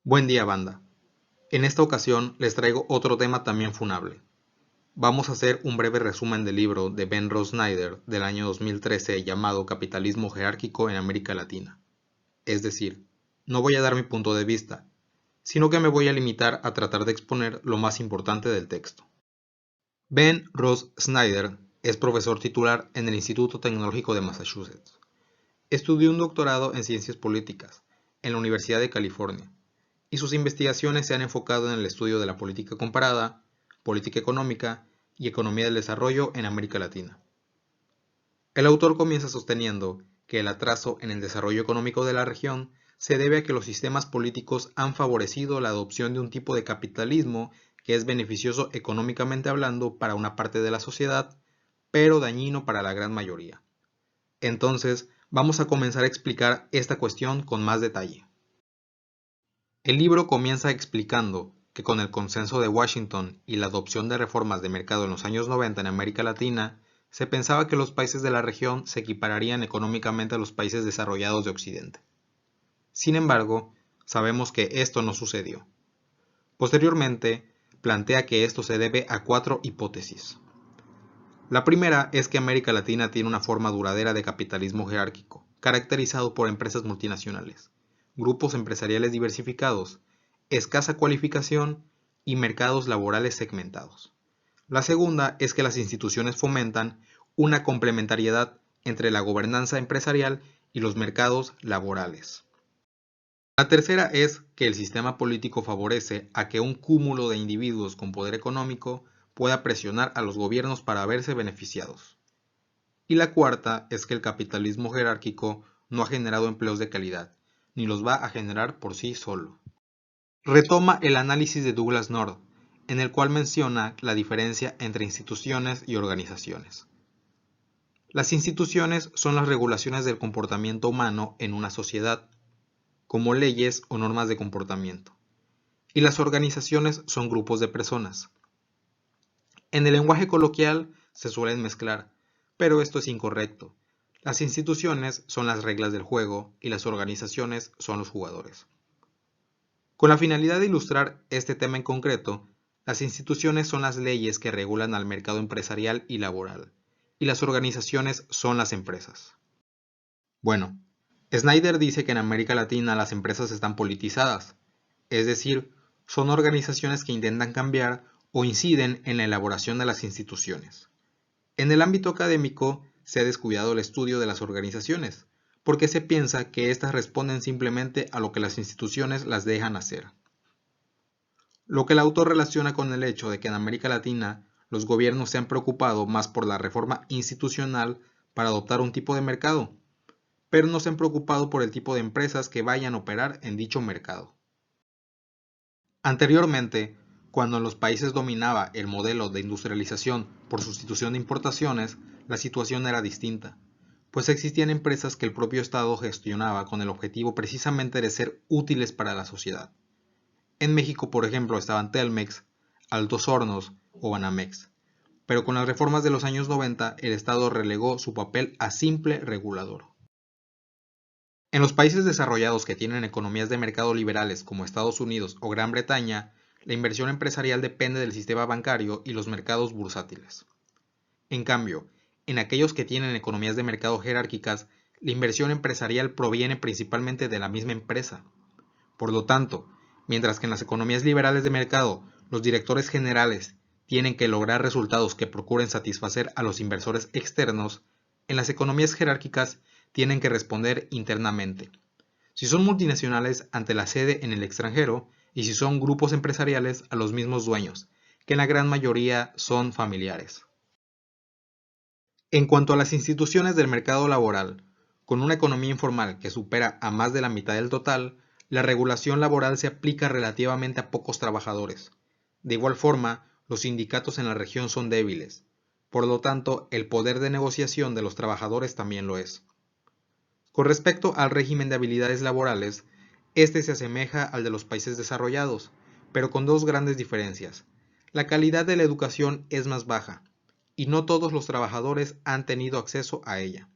Buen día, banda. En esta ocasión les traigo otro tema también funable. Vamos a hacer un breve resumen del libro de Ben Ross-Snyder del año 2013 llamado Capitalismo Jerárquico en América Latina. Es decir, no voy a dar mi punto de vista, sino que me voy a limitar a tratar de exponer lo más importante del texto. Ben Ross-Snyder es profesor titular en el Instituto Tecnológico de Massachusetts. Estudió un doctorado en Ciencias Políticas en la Universidad de California y sus investigaciones se han enfocado en el estudio de la política comparada, política económica y economía del desarrollo en América Latina. El autor comienza sosteniendo que el atraso en el desarrollo económico de la región se debe a que los sistemas políticos han favorecido la adopción de un tipo de capitalismo que es beneficioso económicamente hablando para una parte de la sociedad, pero dañino para la gran mayoría. Entonces, vamos a comenzar a explicar esta cuestión con más detalle. El libro comienza explicando que con el consenso de Washington y la adopción de reformas de mercado en los años 90 en América Latina, se pensaba que los países de la región se equipararían económicamente a los países desarrollados de Occidente. Sin embargo, sabemos que esto no sucedió. Posteriormente, plantea que esto se debe a 4 hipótesis. La primera es que América Latina tiene una forma duradera de capitalismo jerárquico, caracterizado por empresas multinacionales, grupos empresariales diversificados, escasa cualificación y mercados laborales segmentados. La segunda es que las instituciones fomentan una complementariedad entre la gobernanza empresarial y los mercados laborales. La tercera es que el sistema político favorece a que un cúmulo de individuos con poder económico pueda presionar a los gobiernos para verse beneficiados. Y la cuarta es que el capitalismo jerárquico no ha generado empleos de calidad, ni los va a generar por sí solo. Retoma el análisis de Douglas North, en el cual menciona la diferencia entre instituciones y organizaciones. Las instituciones son las regulaciones del comportamiento humano en una sociedad, como leyes o normas de comportamiento, y las organizaciones son grupos de personas. En el lenguaje coloquial se suelen mezclar, pero esto es incorrecto. Las instituciones son las reglas del juego y las organizaciones son los jugadores. Con la finalidad de ilustrar este tema en concreto, las instituciones son las leyes que regulan al mercado empresarial y laboral, y las organizaciones son las empresas. Bueno, Snyder dice que en América Latina las empresas están politizadas, es decir, son organizaciones que intentan cambiar o inciden en la elaboración de las instituciones. En el ámbito académico se ha descuidado el estudio de las organizaciones, porque se piensa que éstas responden simplemente a lo que las instituciones las dejan hacer. Lo que el autor relaciona con el hecho de que en América Latina los gobiernos se han preocupado más por la reforma institucional para adoptar un tipo de mercado, pero no se han preocupado por el tipo de empresas que vayan a operar en dicho mercado. Anteriormente, cuando en los países dominaba el modelo de industrialización por sustitución de importaciones, la situación era distinta, pues existían empresas que el propio Estado gestionaba con el objetivo precisamente de ser útiles para la sociedad. En México, por ejemplo, estaban Telmex, Altos Hornos o Banamex, pero con las reformas de los años 90 el Estado relegó su papel a simple regulador. En los países desarrollados que tienen economías de mercado liberales como Estados Unidos o Gran Bretaña, la inversión empresarial depende del sistema bancario y los mercados bursátiles. En cambio, en aquellos que tienen economías de mercado jerárquicas, la inversión empresarial proviene principalmente de la misma empresa. Por lo tanto, mientras que en las economías liberales de mercado, los directores generales tienen que lograr resultados que procuren satisfacer a los inversores externos, en las economías jerárquicas tienen que responder internamente. Si son multinacionales, ante la sede en el extranjero, y si son grupos empresariales, a los mismos dueños, que en la gran mayoría son familiares. En cuanto a las instituciones del mercado laboral, con una economía informal que supera a más de la mitad del total, la regulación laboral se aplica relativamente a pocos trabajadores. De igual forma, los sindicatos en la región son débiles. Por lo tanto, el poder de negociación de los trabajadores también lo es. Con respecto al régimen de habilidades laborales, este se asemeja al de los países desarrollados, pero con dos grandes diferencias. La calidad de la educación es más baja, y no todos los trabajadores han tenido acceso a ella.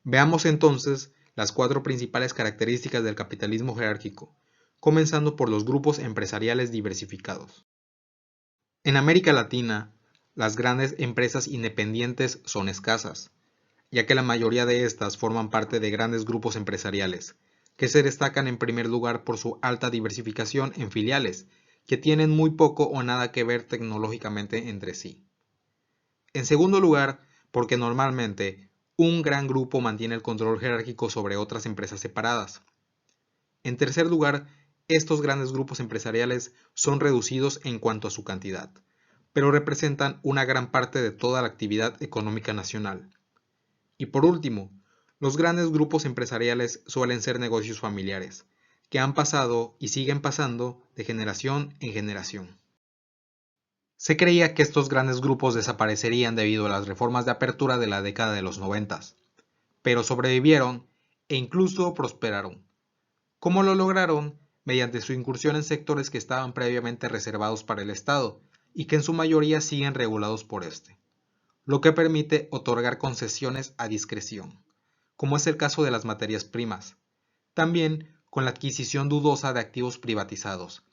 Veamos entonces las 4 principales características del capitalismo jerárquico, comenzando por los grupos empresariales diversificados. En América Latina, las grandes empresas independientes son escasas, ya que la mayoría de estas forman parte de grandes grupos empresariales, que se destacan en primer lugar por su alta diversificación en filiales, que tienen muy poco o nada que ver tecnológicamente entre sí. En segundo lugar, porque normalmente un gran grupo mantiene el control jerárquico sobre otras empresas separadas. En tercer lugar, estos grandes grupos empresariales son reducidos en cuanto a su cantidad, pero representan una gran parte de toda la actividad económica nacional. Y por último, los grandes grupos empresariales suelen ser negocios familiares, que han pasado y siguen pasando de generación en generación. Se creía que estos grandes grupos desaparecerían debido a las reformas de apertura de la década de los 90, pero sobrevivieron e incluso prosperaron. ¿Cómo lo lograron? Mediante su incursión en sectores que estaban previamente reservados para el Estado y que en su mayoría siguen regulados por este, lo que permite otorgar concesiones a discreción, como es el caso de las materias primas, también con la adquisición dudosa de activos privatizados,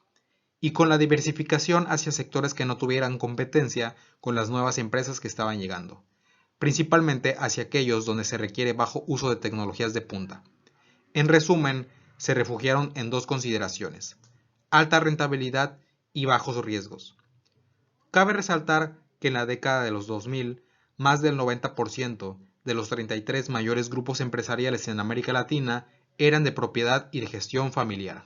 y con la diversificación hacia sectores que no tuvieran competencia con las nuevas empresas que estaban llegando, principalmente hacia aquellos donde se requiere bajo uso de tecnologías de punta. En resumen, se refugiaron en dos consideraciones: alta rentabilidad y bajos riesgos. Cabe resaltar que en la década de los 2000, más del 90% de los 33 mayores grupos empresariales en América Latina eran de propiedad y de gestión familiar.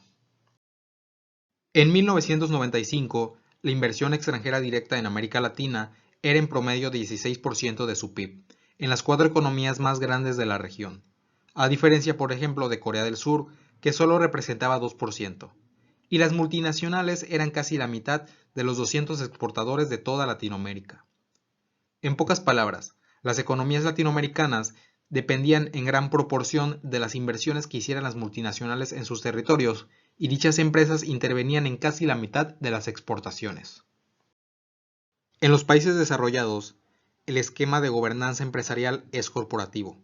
En 1995, la inversión extranjera directa en América Latina era en promedio 16% de su PIB, en las 4 economías más grandes de la región, a diferencia, por ejemplo, de Corea del Sur, que solo representaba 2%, y las multinacionales eran casi la mitad de los 200 exportadores de toda Latinoamérica. En pocas palabras, las economías latinoamericanas dependían en gran proporción de las inversiones que hicieran las multinacionales en sus territorios, y dichas empresas intervenían en casi la mitad de las exportaciones. En los países desarrollados, el esquema de gobernanza empresarial es corporativo,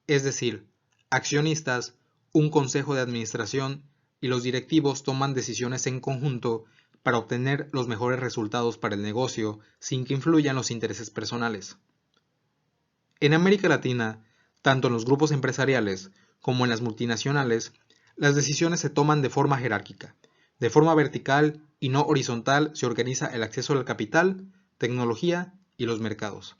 es decir, accionistas, un consejo de administración y los directivos toman decisiones en conjunto para obtener los mejores resultados para el negocio sin que influyan los intereses personales. En América Latina, tanto en los grupos empresariales como en las multinacionales, las decisiones se toman de forma jerárquica. De forma vertical y no horizontal se organiza el acceso al capital, tecnología y los mercados.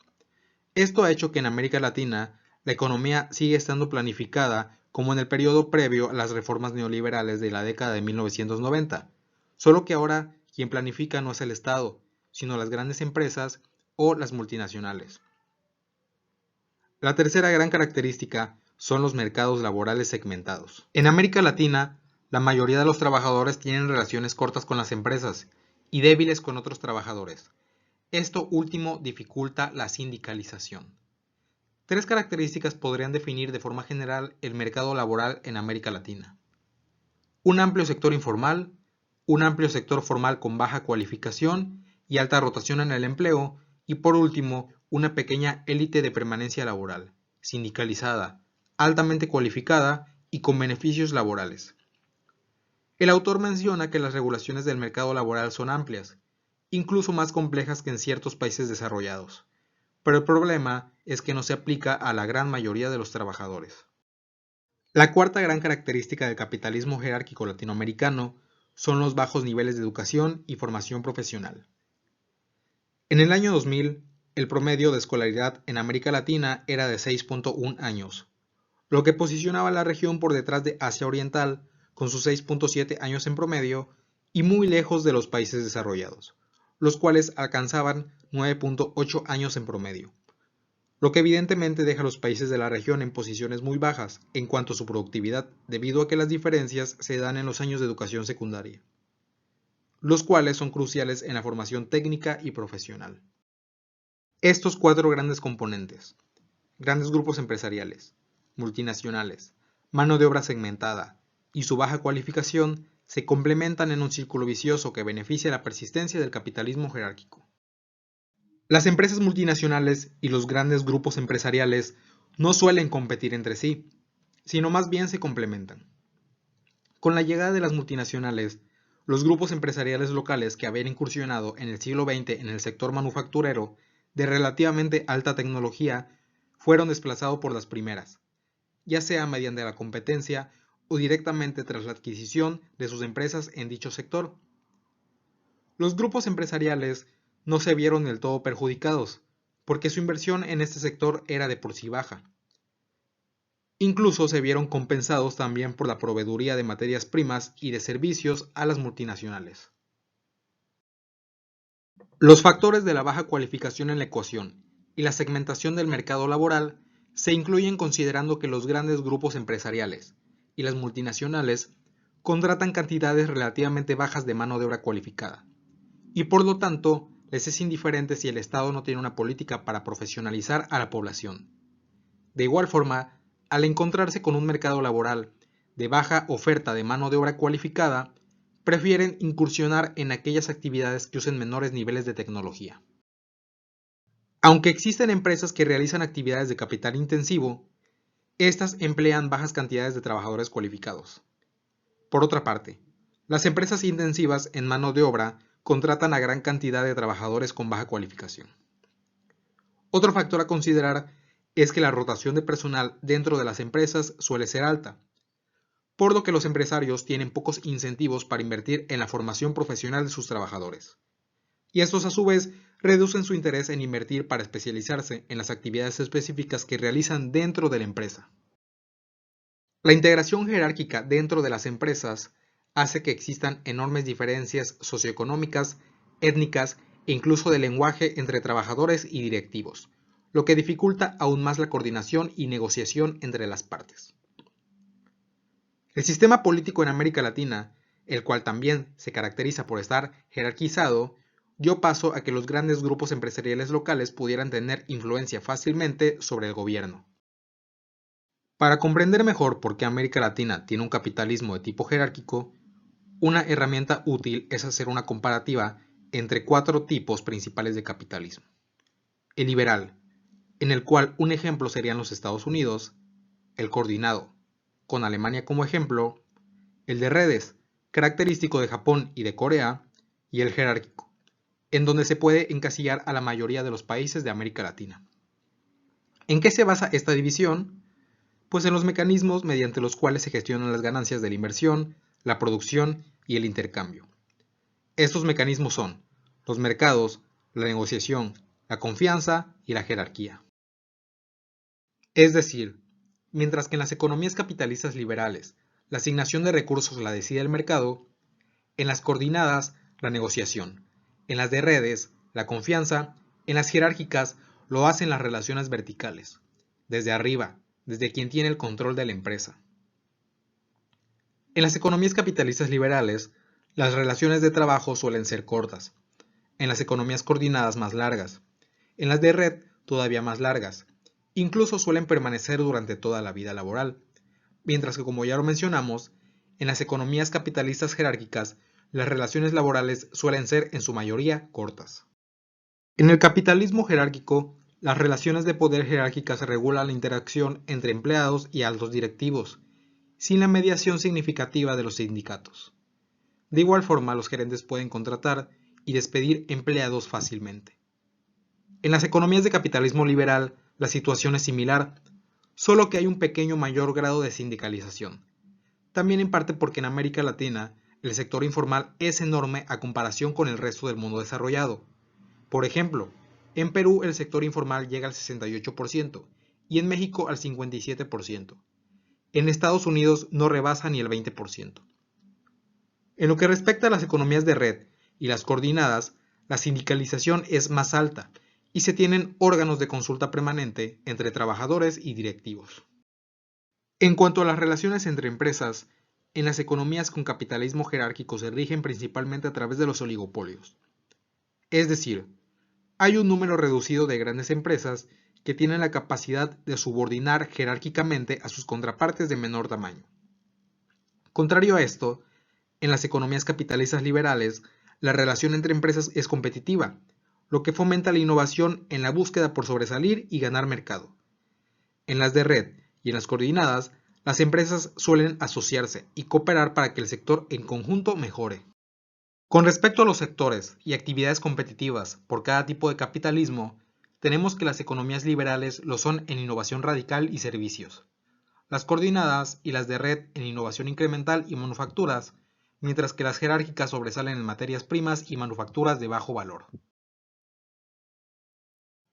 Esto ha hecho que en América Latina la economía sigue estando planificada como en el periodo previo a las reformas neoliberales de la década de 1990, solo que ahora quien planifica no es el Estado, sino las grandes empresas o las multinacionales. La tercera gran característica son los mercados laborales segmentados. En América Latina, la mayoría de los trabajadores tienen relaciones cortas con las empresas y débiles con otros trabajadores. Esto último dificulta la sindicalización. Tres características podrían definir de forma general el mercado laboral en América Latina: un amplio sector informal, un amplio sector formal con baja cualificación y alta rotación en el empleo, y por último, una pequeña élite de permanencia laboral, sindicalizada, altamente cualificada y con beneficios laborales. El autor menciona que las regulaciones del mercado laboral son amplias, incluso más complejas que en ciertos países desarrollados, pero el problema es que no se aplica a la gran mayoría de los trabajadores. La cuarta gran característica del capitalismo jerárquico latinoamericano son los bajos niveles de educación y formación profesional. En el año 2000, el promedio de escolaridad en América Latina era de 6.1 años, lo que posicionaba a la región por detrás de Asia Oriental, con sus 6.7 años en promedio, y muy lejos de los países desarrollados, los cuales alcanzaban 9.8 años en promedio, lo que evidentemente deja a los países de la región en posiciones muy bajas en cuanto a su productividad, debido a que las diferencias se dan en los años de educación secundaria, los cuales son cruciales en la formación técnica y profesional. Estos cuatro grandes componentes: grandes grupos empresariales, multinacionales, mano de obra segmentada y su baja cualificación, se complementan en un círculo vicioso que beneficia la persistencia del capitalismo jerárquico. Las empresas multinacionales y los grandes grupos empresariales no suelen competir entre sí, sino más bien se complementan. Con la llegada de las multinacionales, los grupos empresariales locales que habían incursionado en el siglo XX en el sector manufacturero de relativamente alta tecnología fueron desplazados por las primeras, ya sea mediante la competencia o directamente tras la adquisición de sus empresas en dicho sector. Los grupos empresariales no se vieron del todo perjudicados, porque su inversión en este sector era de por sí baja. Incluso se vieron compensados también por la proveeduría de materias primas y de servicios a las multinacionales. Los factores de la baja cualificación en la ecuación y la segmentación del mercado laboral se incluyen considerando que los grandes grupos empresariales y las multinacionales contratan cantidades relativamente bajas de mano de obra cualificada, y por lo tanto les es indiferente si el Estado no tiene una política para profesionalizar a la población. De igual forma, al encontrarse con un mercado laboral de baja oferta de mano de obra cualificada, prefieren incursionar en aquellas actividades que usen menores niveles de tecnología. Aunque existen empresas que realizan actividades de capital intensivo, estas emplean bajas cantidades de trabajadores cualificados. Por otra parte, las empresas intensivas en mano de obra contratan a gran cantidad de trabajadores con baja cualificación. Otro factor a considerar es que la rotación de personal dentro de las empresas suele ser alta, por lo que los empresarios tienen pocos incentivos para invertir en la formación profesional de sus trabajadores. Y estos a su vez reducen su interés en invertir para especializarse en las actividades específicas que realizan dentro de la empresa. La integración jerárquica dentro de las empresas hace que existan enormes diferencias socioeconómicas, étnicas e incluso de lenguaje entre trabajadores y directivos, lo que dificulta aún más la coordinación y negociación entre las partes. El sistema político en América Latina, el cual también se caracteriza por estar jerarquizado, dio paso a que los grandes grupos empresariales locales pudieran tener influencia fácilmente sobre el gobierno. Para comprender mejor por qué América Latina tiene un capitalismo de tipo jerárquico, una herramienta útil es hacer una comparativa entre 4 tipos principales de capitalismo. El liberal, en el cual un ejemplo serían los Estados Unidos; el coordinado, con Alemania como ejemplo; el de redes, característico de Japón y de Corea; y el jerárquico, en donde se puede encasillar a la mayoría de los países de América Latina. ¿En qué se basa esta división? Pues en los mecanismos mediante los cuales se gestionan las ganancias de la inversión, la producción y el intercambio. Estos mecanismos son los mercados, la negociación, la confianza y la jerarquía. Es decir, mientras que en las economías capitalistas liberales la asignación de recursos la decide el mercado, en las coordinadas la negociación, en las de redes la confianza, en las jerárquicas lo hacen las relaciones verticales, desde arriba, desde quien tiene el control de la empresa. En las economías capitalistas liberales, las relaciones de trabajo suelen ser cortas, en las economías coordinadas más largas, en las de red todavía más largas, incluso suelen permanecer durante toda la vida laboral, mientras que, como ya lo mencionamos, en las economías capitalistas jerárquicas, las relaciones laborales suelen ser en su mayoría cortas. En el capitalismo jerárquico, las relaciones de poder jerárquicas regulan la interacción entre empleados y altos directivos, sin la mediación significativa de los sindicatos. De igual forma, los gerentes pueden contratar y despedir empleados fácilmente. En las economías de capitalismo liberal, la situación es similar, solo que hay un pequeño mayor grado de sindicalización. También en parte porque en América Latina, el sector informal es enorme a comparación con el resto del mundo desarrollado. Por ejemplo, en Perú el sector informal llega al 68% y en México al 57%. En Estados Unidos no rebasa ni el 20%. En lo que respecta a las economías de red y las coordinadas, la sindicalización es más alta y se tienen órganos de consulta permanente entre trabajadores y directivos. En cuanto a las relaciones entre empresas, en las economías con capitalismo jerárquico se rigen principalmente a través de los oligopolios. Es decir, hay un número reducido de grandes empresas que tienen la capacidad de subordinar jerárquicamente a sus contrapartes de menor tamaño. Contrario a esto, en las economías capitalistas liberales, la relación entre empresas es competitiva, lo que fomenta la innovación en la búsqueda por sobresalir y ganar mercado. En las de red y en las coordinadas, Las empresas suelen asociarse y cooperar para que el sector en conjunto mejore. Con respecto a los sectores y actividades competitivas por cada tipo de capitalismo, tenemos que las economías liberales lo son en innovación radical y servicios, las coordinadas y las de red en innovación incremental y manufacturas, mientras que las jerárquicas sobresalen en materias primas y manufacturas de bajo valor.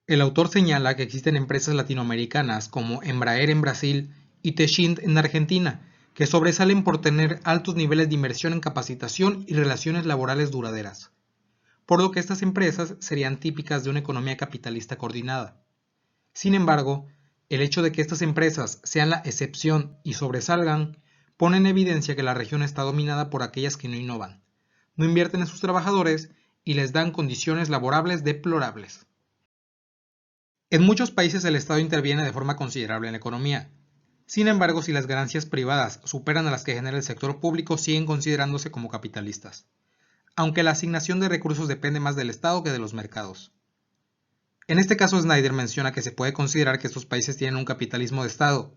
El autor señala que existen empresas latinoamericanas como Embraer en Brasil y Techint en Argentina, que sobresalen por tener altos niveles de inversión en capacitación y relaciones laborales duraderas, por lo que estas empresas serían típicas de una economía capitalista coordinada. Sin embargo, el hecho de que estas empresas sean la excepción y sobresalgan pone en evidencia que la región está dominada por aquellas que no innovan, no invierten en sus trabajadores y les dan condiciones laborables deplorables. En muchos países el Estado interviene de forma considerable en la economía. Sin embargo, si las ganancias privadas superan a las que genera el sector público, siguen considerándose como capitalistas, aunque la asignación de recursos depende más del Estado que de los mercados. En este caso, Snyder menciona que se puede considerar que estos países tienen un capitalismo de Estado,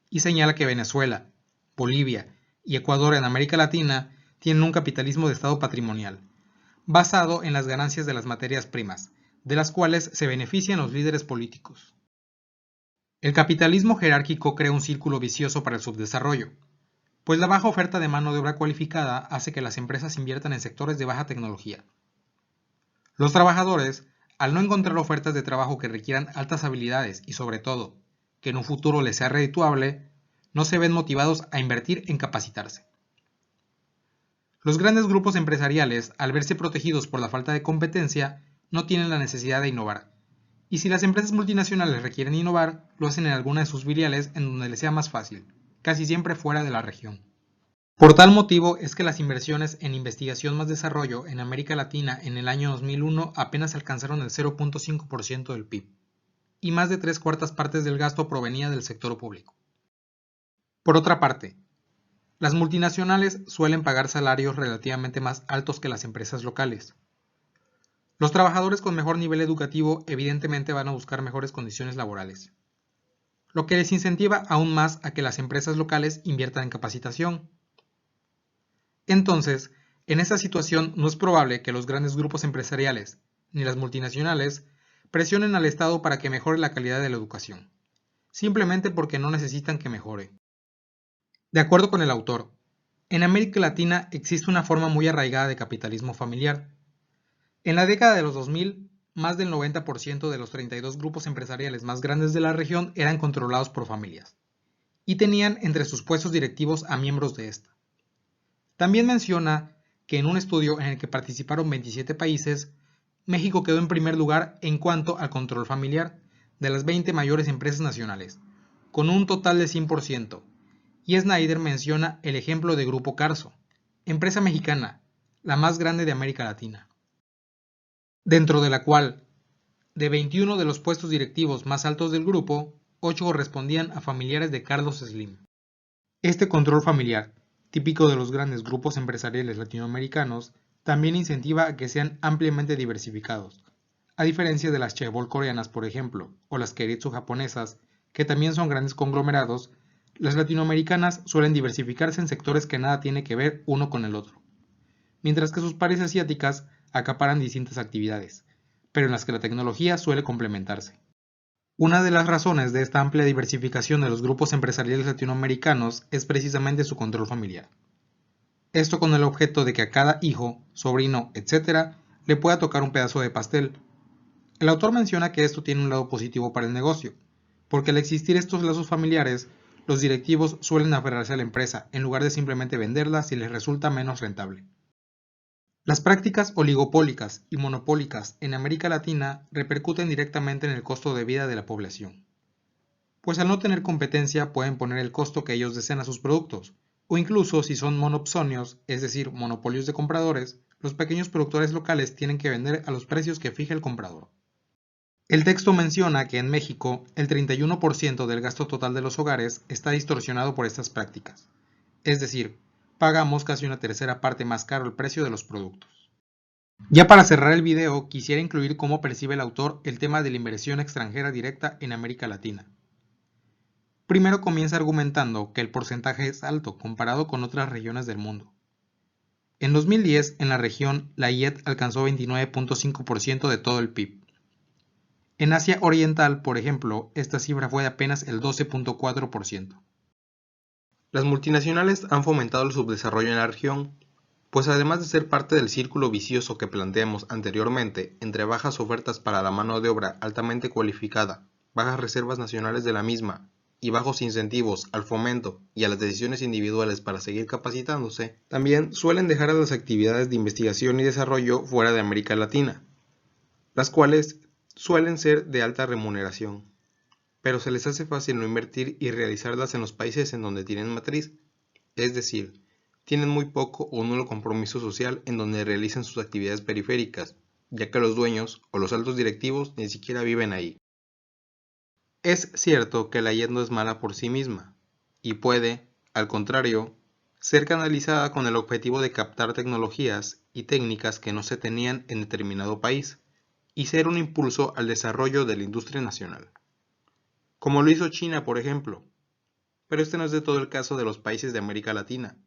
y señala que Venezuela, Bolivia y Ecuador en América Latina tienen un capitalismo de Estado patrimonial, basado en las ganancias de las materias primas, de las cuales se benefician los líderes políticos. El capitalismo jerárquico crea un círculo vicioso para el subdesarrollo, pues la baja oferta de mano de obra cualificada hace que las empresas inviertan en sectores de baja tecnología. Los trabajadores, al no encontrar ofertas de trabajo que requieran altas habilidades y sobre todo, que en un futuro les sea redituable, no se ven motivados a invertir en capacitarse. Los grandes grupos empresariales, al verse protegidos por la falta de competencia, no tienen la necesidad de innovar. Y si las empresas multinacionales requieren innovar, lo hacen en alguna de sus filiales en donde les sea más fácil, casi siempre fuera de la región. Por tal motivo es que las inversiones en investigación más desarrollo en América Latina en el año 2001 apenas alcanzaron el 0.5% del PIB, y más de 3/4 partes del gasto provenía del sector público. Por otra parte, las multinacionales suelen pagar salarios relativamente más altos que las empresas locales. Los trabajadores con mejor nivel educativo evidentemente van a buscar mejores condiciones laborales, lo que les incentiva aún más a que las empresas locales inviertan en capacitación. Entonces, en esta situación no es probable que los grandes grupos empresariales, ni las multinacionales, presionen al Estado para que mejore la calidad de la educación, simplemente porque no necesitan que mejore. De acuerdo con el autor, en América Latina existe una forma muy arraigada de capitalismo familiar. En la década de los 2000, más del 90% de los 32 grupos empresariales más grandes de la región eran controlados por familias, y tenían entre sus puestos directivos a miembros de esta. También menciona que en un estudio en el que participaron 27 países, México quedó en primer lugar en cuanto al control familiar de las 20 mayores empresas nacionales, con un total de 100%, y Snyder menciona el ejemplo de Grupo Carso, empresa mexicana, la más grande de América Latina, dentro de la cual, de 21 de los puestos directivos más altos del grupo, 8 correspondían a familiares de Carlos Slim. Este control familiar, típico de los grandes grupos empresariales latinoamericanos, también incentiva a que sean ampliamente diversificados, a diferencia de las chaebol coreanas, por ejemplo, o las keiretsu japonesas, que también son grandes conglomerados. Las latinoamericanas suelen diversificarse en sectores que nada tiene que ver uno con el otro, mientras que sus pares asiáticas acaparan distintas actividades, pero en las que la tecnología suele complementarse. Una de las razones de esta amplia diversificación de los grupos empresariales latinoamericanos es precisamente su control familiar. Esto con el objeto de que a cada hijo, sobrino, etc. le pueda tocar un pedazo de pastel. El autor menciona que esto tiene un lado positivo para el negocio, porque al existir estos lazos familiares, los directivos suelen aferrarse a la empresa en lugar de simplemente venderla si les resulta menos rentable. Las prácticas oligopólicas y monopólicas en América Latina repercuten directamente en el costo de vida de la población, pues al no tener competencia pueden poner el costo que ellos desean a sus productos, o incluso si son monopsonios, es decir, monopolios de compradores, los pequeños productores locales tienen que vender a los precios que fija el comprador. El texto menciona que en México el 31% del gasto total de los hogares está distorsionado por estas prácticas, es decir, pagamos casi una tercera parte más caro el precio de los productos. Ya para cerrar el video, quisiera incluir cómo percibe el autor el tema de la inversión extranjera directa en América Latina. Primero comienza argumentando que el porcentaje es alto comparado con otras regiones del mundo. En 2010, en la región, la IED alcanzó 29.5% de todo el PIB. En Asia Oriental, por ejemplo, esta cifra fue de apenas el 12.4%. Las multinacionales han fomentado el subdesarrollo en la región, pues además de ser parte del círculo vicioso que planteamos anteriormente entre bajas ofertas para la mano de obra altamente cualificada, bajas reservas nacionales de la misma y bajos incentivos al fomento y a las decisiones individuales para seguir capacitándose, también suelen dejar a las actividades de investigación y desarrollo fuera de América Latina, las cuales suelen ser de alta remuneración, pero se les hace fácil no invertir y realizarlas en los países en donde tienen matriz, es decir, tienen muy poco o nulo compromiso social en donde realizan sus actividades periféricas, ya que los dueños o los altos directivos ni siquiera viven ahí. Es cierto que la IED no es mala por sí misma, y puede, al contrario, ser canalizada con el objetivo de captar tecnologías y técnicas que no se tenían en determinado país, y ser un impulso al desarrollo de la industria nacional. Como lo hizo China, por ejemplo, pero este no es de todo el caso de los países de América Latina,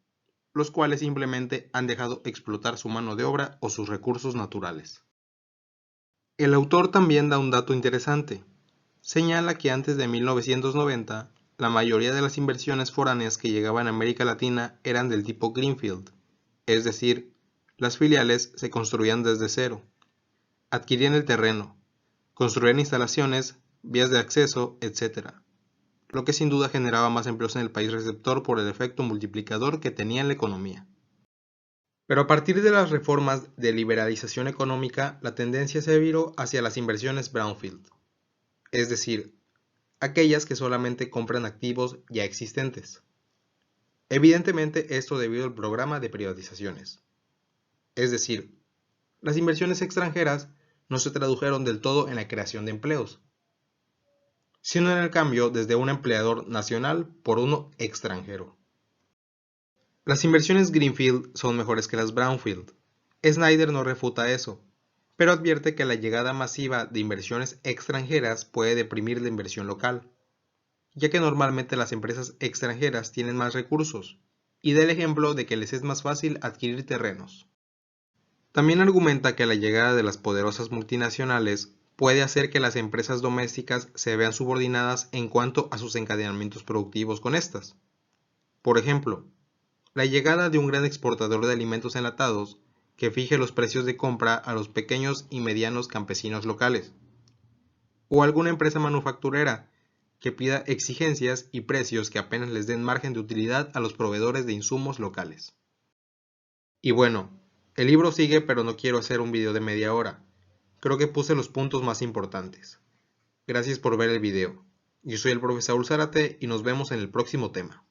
los cuales simplemente han dejado explotar su mano de obra o sus recursos naturales. El autor también da un dato interesante. Señala que antes de 1990, la mayoría de las inversiones foráneas que llegaban a América Latina eran del tipo Greenfield, es decir, las filiales se construían desde cero, adquirían el terreno, construían instalaciones, vías de acceso, etc., lo que sin duda generaba más empleos en el país receptor por el efecto multiplicador que tenía en la economía. Pero a partir de las reformas de liberalización económica, la tendencia se viró hacia las inversiones brownfield, es decir, aquellas que solamente compran activos ya existentes. Evidentemente esto debido al programa de privatizaciones. Es decir, las inversiones extranjeras no se tradujeron del todo en la creación de empleos, sino en el cambio desde un empleador nacional por uno extranjero. Las inversiones Greenfield son mejores que las Brownfield. Snyder no refuta eso, pero advierte que la llegada masiva de inversiones extranjeras puede deprimir la inversión local, ya que normalmente las empresas extranjeras tienen más recursos, y da el ejemplo de que les es más fácil adquirir terrenos. También argumenta que la llegada de las poderosas multinacionales puede hacer que las empresas domésticas se vean subordinadas en cuanto a sus encadenamientos productivos con estas. Por ejemplo, la llegada de un gran exportador de alimentos enlatados que fije los precios de compra a los pequeños y medianos campesinos locales, o alguna empresa manufacturera que pida exigencias y precios que apenas les den margen de utilidad a los proveedores de insumos locales. Y bueno, el libro sigue, pero no quiero hacer un video de media hora. Creo que puse los puntos más importantes. Gracias por ver el video. Yo soy el profesor Saúl Zárate y nos vemos en el próximo tema.